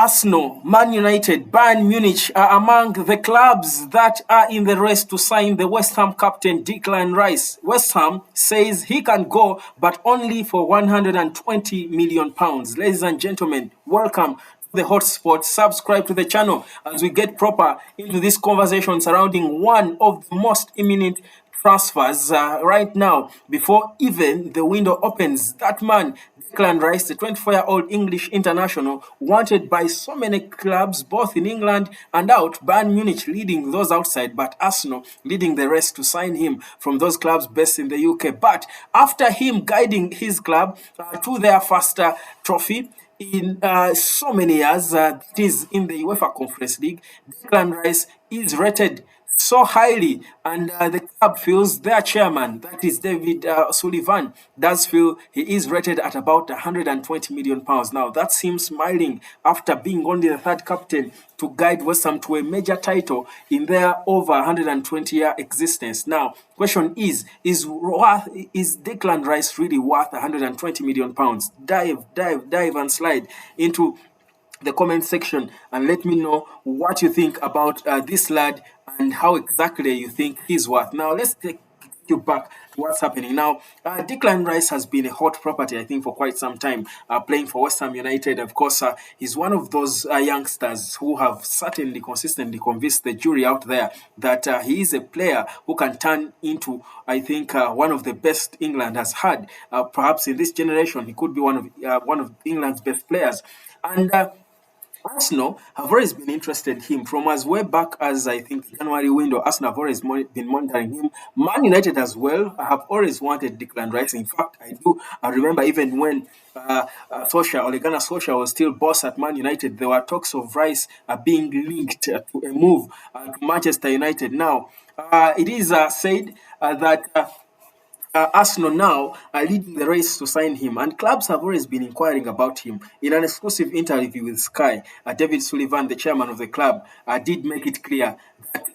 Arsenal, Man United, Bayern Munich are among the clubs that are in the race to sign the West Ham captain Declan Rice. West Ham says he can go, but only for £120 million. Ladies and gentlemen, welcome to the hotspot. Subscribe to the channel as we get proper into this conversation surrounding one of the most imminent transfers right now before even the window opens. That man, Declan Rice, the 24-year-old English international, wanted by so many clubs, both in England and out. Bayern Munich leading those outside, but Arsenal leading the rest to sign him from those clubs based in the UK. But after him guiding his club to their first trophy in so many years, that is in the UEFA Conference League, Declan Rice is rated so highly, and the club feels their chairman, that is David Sullivan, does feel he is rated at about £120 million. Now, that's him smiling after being only the third captain to guide West Ham to a major title in their over 120-year existence. Now, question is Declan Rice really worth £120 million? Dive and slide into the comment section and let me know what you think about this lad and how exactly you think he's worth. Now, let's take you back to what's happening. Now, Declan Rice has been a hot property, I think, for quite some time, playing for West Ham United. Of course, he's one of those youngsters who have certainly consistently convinced the jury out there that he is a player who can turn into, I think, one of the best England has had. Perhaps in this generation, he could be one of England's best players. And Arsenal have always been interested in him from as way back as I think the January window. Arsenal have always been monitoring him. Man United as well have always wanted Declan Rice. In fact, I remember even when Ole Gunnar Solskjaer was still boss at Man United, there were talks of Rice being linked to a move to Manchester United. Now, it is said that Arsenal now are leading the race to sign him, and clubs have always been inquiring about him. In an exclusive interview with Sky, David Sullivan, the chairman of the club, did make it clear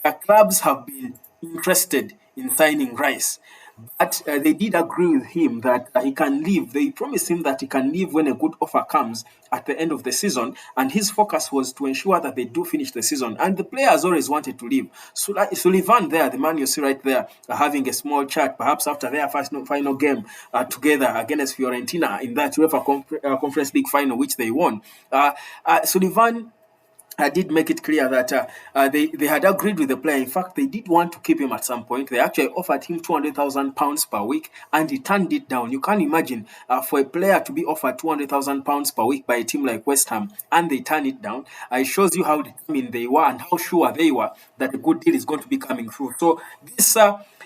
that clubs have been interested in signing Rice. But they did agree with him that he can leave. They promised him that he can leave when a good offer comes at the end of the season. And his focus was to ensure that they do finish the season. And the players always wanted to leave. Sullivan there, the man you see right there, having a small chat, perhaps after their final game together against Fiorentina in that UEFA Conference League final, which they won. Sullivan did make it clear that they had agreed with the player. In fact, they did want to keep him at some point. They actually offered him £200,000 per week, and he turned it down. You can't imagine for a player to be offered £200,000 per week by a team like West Ham, and they turn it down. It shows you how determined they were and how sure they were that a good deal is going to be coming through. So this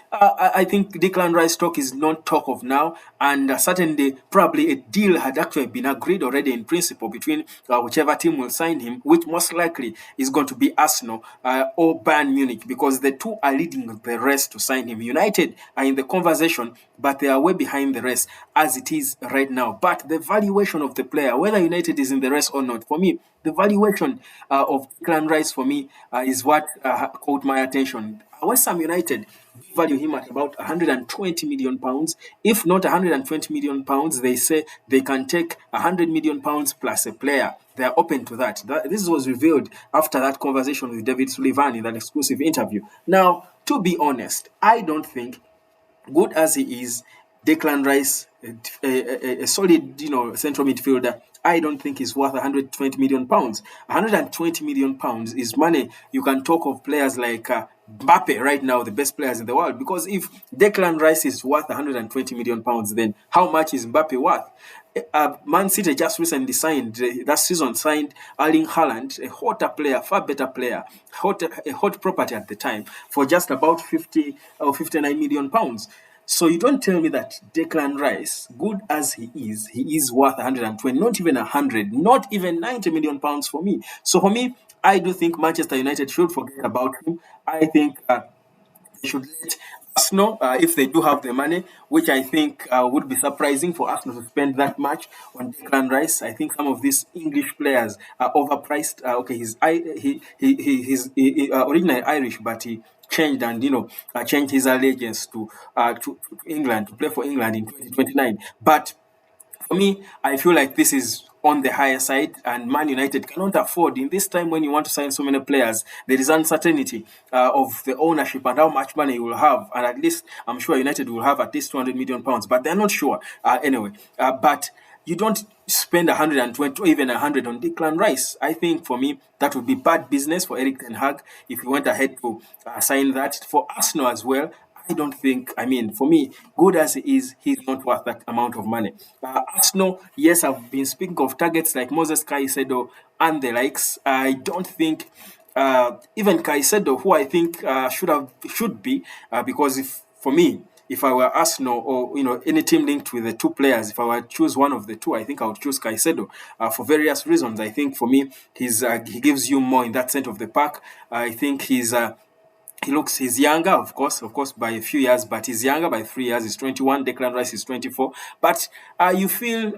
I think Declan Rice talk is not talk of now, and certainly probably a deal had actually been agreed already in principle between whichever team will sign him, which most likely is going to be Arsenal or Bayern Munich, because the two are leading the rest to sign him. United are in the conversation, but they are way behind the rest as it is right now. But the valuation of the player, whether United is in the race or not, for me, the valuation of Declan Rice for me is what caught my attention. West Ham United value him at about £120 million. If not £120 million, they say they can take £100 million plus a player. They are open to that. This was revealed after that conversation with David Sullivan in that exclusive interview. Now, to be honest, I don't think, good as he is, Declan Rice, a solid, central midfielder, I don't think he's worth £120 million. £120 million is money. You can talk of players like Mbappe right now, the best players in the world. Because if Declan Rice is worth £120 million, then how much is Mbappe worth? Man City just recently signed Erling Haaland, a hotter player, far better player, a hot property at the time, for just about 50 or 59 million pounds. So you don't tell me that Declan Rice, good as he is worth 120, not even 100, not even 90 million pounds for me. So for me, I do think Manchester United should forget about him. I think they should let Arsenal, if they do have the money, which I think would be surprising for Arsenal to spend that much on Declan Rice. I think some of these English players are overpriced. He's originally Irish, but he changed and changed his allegiance to England, to play for England in 2029. But for me, I feel like this is on the higher side, and Man United cannot afford in this time when you want to sign so many players. There is uncertainty of the ownership and how much money you will have, and at least I'm sure United will have at least 200 million pounds, but they're not sure anyway. But you don't spend 120 or even 100 on Declan Rice. I think for me that would be bad business for Eric Ten Hag if he went ahead to sign that. For Arsenal as well, I don't think, I mean, for me, good as he is, he's not worth that amount of money. Arsenal, yes, I've been speaking of targets like Moses Caicedo and the likes. I don't think even Caicedo, who I think should be, because if for me, if I were Arsenal or any team linked with the two players, if I were to choose one of the two, I think I would choose Caicedo for various reasons. I think for me, he gives you more in that sense of the park. I think he's younger, of course, by a few years, but he's younger by 3 years. He's 21. Declan Rice is 24. But you feel,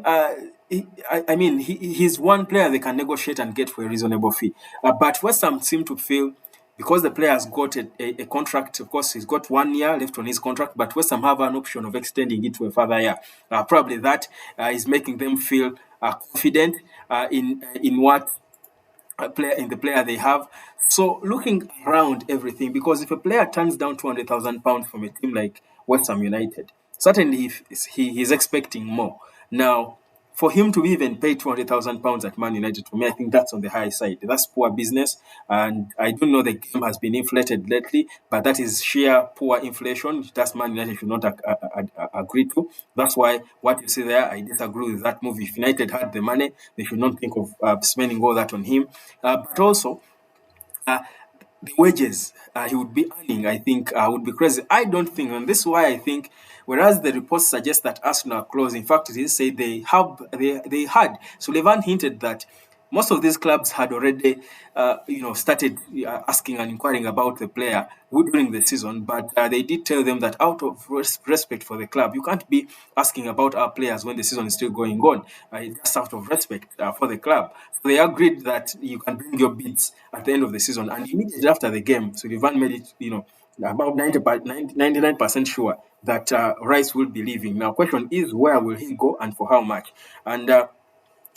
he's one player they can negotiate and get for a reasonable fee. But West Ham seem to feel because the player has got a contract. Of course, he's got 1 year left on his contract, but West Ham have an option of extending it to a further year. Probably that is making them feel confident in what the player they have. So looking around everything, because if a player turns down £200,000 from a team like West Ham United, certainly if he's expecting more. Now, for him to even pay £200,000 at Man United, for me, I think that's on the high side. That's poor business, and I don't know the game has been inflated lately, but that is sheer poor inflation. That's Man United should not agree to. That's why what you see there, I disagree with that move. If United had the money, they should not think of spending all that on him. But also, uh, the wages he would be earning, I think, would be crazy. I don't think, and this is why I think, whereas the reports suggest that Arsenal are close, in fact, it is said they had. Sullivan hinted that most of these clubs had already, started asking and inquiring about the player during the season, but they did tell them that out of respect for the club, you can't be asking about our players when the season is still going on. Just out of respect for the club. So they agreed that you can bring your bids at the end of the season, and immediately after the game, Sullivan made it, about 99% sure that Rice will be leaving. Now, question is, where will he go and for how much? And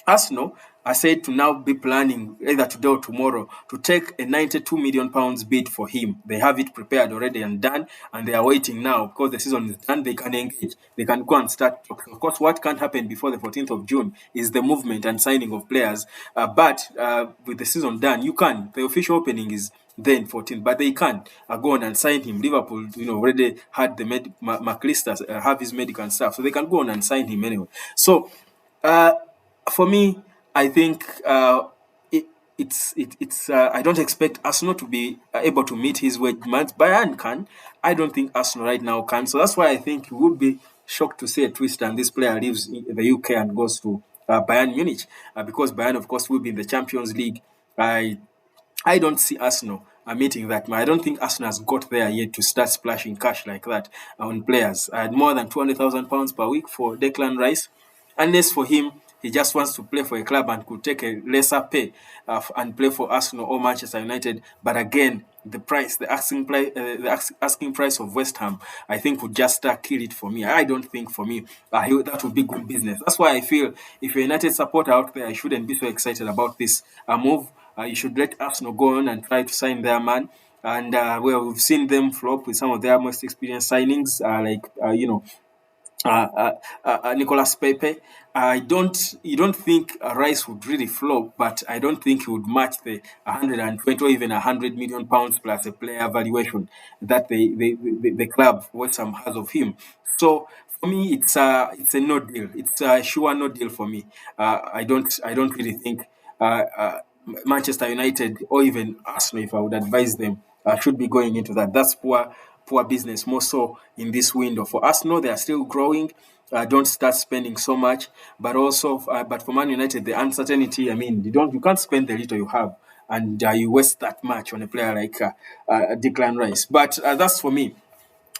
Arsenal are said to now be planning either today or tomorrow to take a £92 million bid for him. They have it prepared already and done, and they are waiting now because the season is done. They can engage. They can go and start talking. Of course, what can't happen before the 14th of June is the movement and signing of players. But with the season done, you can. The official opening is then 14, but they can go on and sign him. Liverpool, already had the McAllister have his medical and stuff, so they can go on and sign him anyway. So. For me, I think it's. I don't expect Arsenal to be able to meet his wage demands. Bayern can. I don't think Arsenal right now can. So that's why I think we would be shocked to see a twist and this player leaves the UK and goes to Bayern Munich because Bayern, of course, will be in the Champions League. I don't see Arsenal meeting that. I don't think Arsenal has got there yet to start splashing cash like that on players. More than £200,000 per week for Declan Rice. Unless for him, he just wants to play for a club and could take a lesser pay and play for Arsenal or Manchester United. But again, the asking price of West Ham, I think would just kill it for me. I don't think for me that would be good business. That's why I feel if you're a United supporter out there, I shouldn't be so excited about this move. You should let Arsenal go on and try to sign their man. And we've seen them flop with some of their most experienced signings, Nicolas Pepe. You don't think Rice would really flop, but I don't think he would match the 120 or even £100 million plus a player valuation that the club West Ham has of him. So for me, it's a no deal. It's a sure no deal for me. I don't really think Manchester United or even Arsenal, if I would advise them, should be going into that. That's poor business, more so in this window. For Arsenal, they are still growing. Don't start spending so much, but also, but for Man United, the uncertainty. I mean, you can't spend the little you have, and you waste that much on a player like Declan Rice. But that's for me.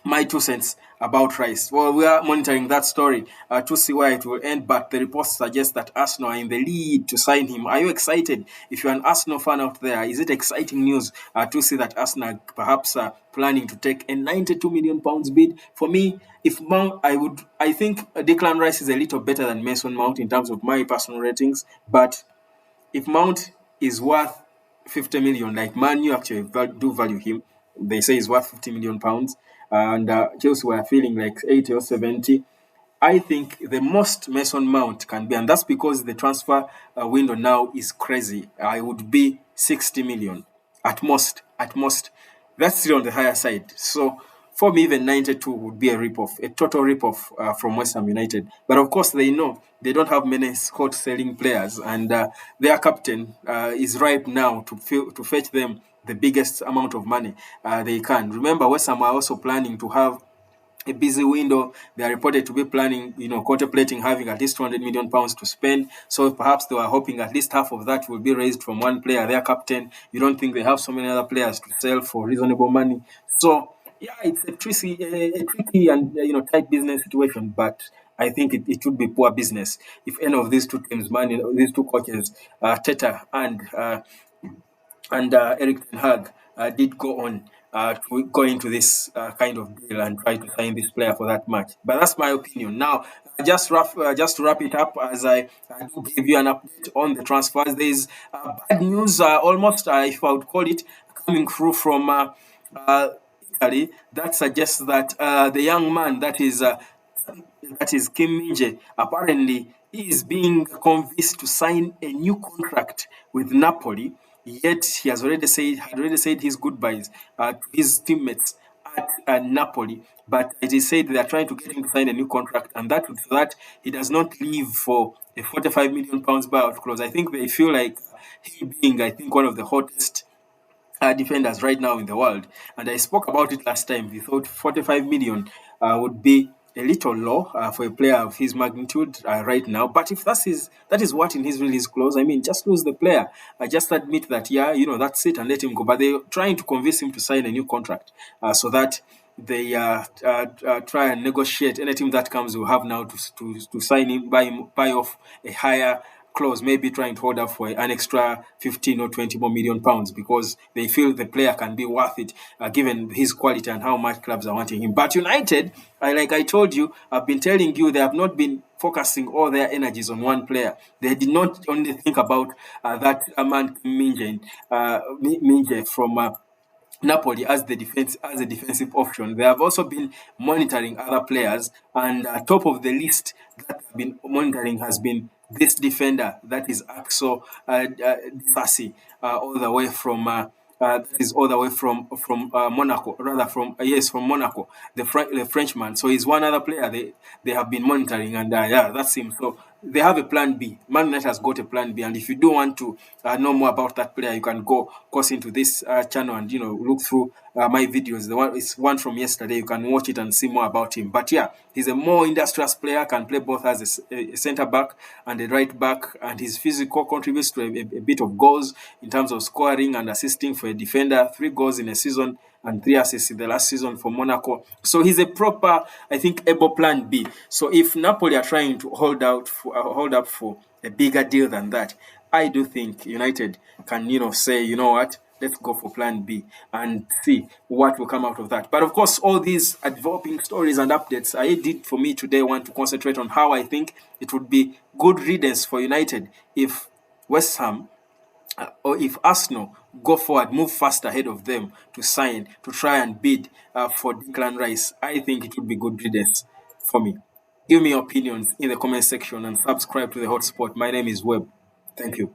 my 2 cents about Rice. Well, we are monitoring that story to see where it will end, but the reports suggest that Arsenal are in the lead to sign him. Are you excited? If you're an Arsenal fan out there, is it exciting news to see that Arsenal perhaps are planning to take a 92 million pounds bid? For me, if Mount, I think Declan Rice is a little better than Mason Mount in terms of my personal ratings, but if Mount is worth 50 million, like Man U actually do value him, they say he's worth 50 million pounds, and Chelsea were feeling like 80 or 70. I think the most Mason Mount can be, and that's because the transfer window now is crazy. I would be 60 million at most. At most, that's still on the higher side. So for me, even 92 would be a rip-off, a total rip-off from West Ham United. But of course, they know they don't have many hot-selling players, and their captain is ripe now to fetch them the biggest amount of money they can. Remember, West Ham are also planning to have a busy window. They are reported to be planning, contemplating having at least 200 million pounds to spend. So perhaps they were hoping at least half of that will be raised from one player, their captain. You don't think they have so many other players to sell for reasonable money. So yeah, it's a tricky and tight business situation, but I think it would be poor business if any of these two teams, these two coaches, Teta and Eric Ten Hag did go on to go into this kind of deal and try to sign this player for that match. But that's my opinion. Now, just to wrap it up, as I do give you an update on the transfers, there is bad news, almost, if I would call it, coming through from uh, Italy that suggests that the young man that is Kim Minje, apparently he is being convinced to sign a new contract with Napoli. Yet he had already said his goodbyes to his teammates at Napoli. But it is said they are trying to get him to sign a new contract, and that he does not leave for a 45 million pounds buyout clause. I think they feel like he being, I think, one of the hottest defenders right now in the world. And I spoke about it last time. We thought 45 million would be a little low for a player of his magnitude right now. But if that is what in his release clause, I mean, just lose the player. Just admit that, yeah, that's it and let him go. But they're trying to convince him to sign a new contract so that they try and negotiate. Any team that comes will have now to sign him, buy off a higher clause, maybe trying to hold up for an extra 15 or 20 more million pounds because they feel the player can be worth it given his quality and how much clubs are wanting him. But United, like I told you, I've been telling you, they have not been focusing all their energies on one player. They did not only think about that man Minje from Napoli as a defensive option. They have also been monitoring other players, and top of the list that have been monitoring has been this defender that is Axel Disasi, all the way from. That is all the way from Monaco, rather from yes, from Monaco, the Frenchman. So he's one other player they have been monitoring, and yeah, that's him. So they have a plan B. Man United has got a plan B, and if you do want to know more about that player, you can go course into this channel and look through my videos. The one is one from yesterday. You can watch it and see more about him. But yeah, he's a more industrious player. Can play both as a centre back and a right back, and his physical contributes to a bit of goals in terms of scoring and assisting for a defender. 3 goals in a season and 3 assists in the last season for Monaco. So he's a proper, I think, able plan B. So if Napoli are trying to hold up for a bigger deal than that, I do think United can, say, you know what, let's go for plan B and see what will come out of that. But of course, all these developing stories and updates, I did for me today want to concentrate on how I think it would be good riddance for United if West Ham or if Arsenal go forward, move fast ahead of them to try and bid for Declan Rice. I think it would be good riddance for me. Give me your opinions in the comment section and subscribe to the Hotspot. My name is Webb. Thank you.